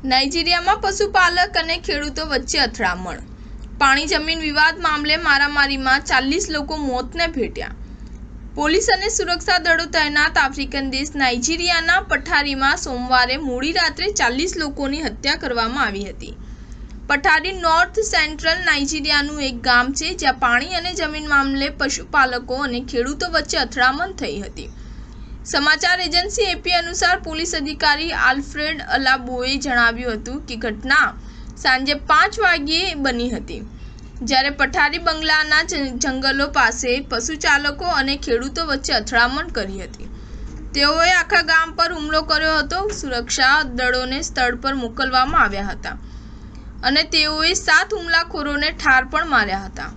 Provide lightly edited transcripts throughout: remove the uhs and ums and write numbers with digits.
નાઇજીરિયામાં પશુપાલક અને ખેડૂતો વચ્ચે અથડામણ। પાણી જમીન વિવાદ મામલે મારામારીમાં 40 લોકો મોતને ભેટ્યા। પોલીસ અને સુરક્ષા દળો તૈનાત આફ્રિકન દેશ નાઇજીરિયાના પઠારીમાં સોમવારે મોડી રાત્રે 40 લોકોની હત્યા કરવામાં આવી હતી। પઠારી નોર્થ સેન્ટ્રલ નાઇજીરિયાનું એક ગામ છે જ્યાં પાણી અને જમીન મામલે પશુપાલકો અને ખેડૂતો વચ્ચે અથડામણ થઈ હતી। સમાચાર એજન્સી એપી અનુસાર પોલીસ અધિકારી આલ્ફ્રેડ અલાબોએ જણાવ્યું હતું કે ઘટના સાંજે 5 વાગ્યે બની હતી, જ્યારે પઠારી બંગલાના જંગલો પાસે પશુચાલકો અને ખેડૂતો વચ્ચે અથડામણ કરી હતી। તેઓએ આખા ગામ પર હુમલો કર્યો હતો। સુરક્ષા દળોને સ્થળ પર મોકલવામાં આવ્યા હતા અને તેઓએ 7 હુમલાખોરોને ઠાર પણ માર્યા હતા।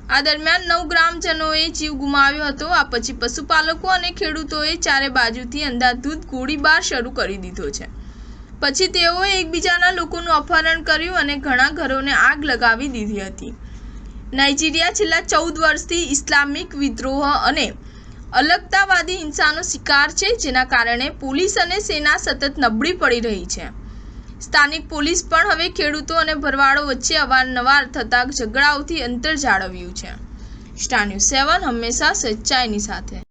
આ દરમિયાન 9 ગ્રામજનોએ જીવ ગુમાવ્યો હતો। આ પછી પશુપાલકો અને ખેડૂતોએ ચારે બાજુથી અંધાધૂંધ ગોળીબાર શરૂ કરી દીધો છે। પછી તેઓએ એકબીજાના લોકોનું અપહરણ કર્યું અને ઘણા ઘરોને આગ લગાવી દીધી હતી। નાઇજીરિયા છેલ્લા 14 વર્ષથી ઇસ્લામિક વિદ્રોહ અને અલગતાવાદી હિંસાનો શિકાર છે, જેના કારણે પોલીસ અને સેના સતત નબળી પડી રહી છે। સ્થાનિક પોલીસ પણ હવે ખેડૂતો અને ભરવાડો વચ્ચે અવારનવાર થતા ઝઘડાઓથી અંતર જાળવ્યું છે। સ્ટાર ન્યૂઝ 7 હંમેશા સચ્ચાઈની સાથે।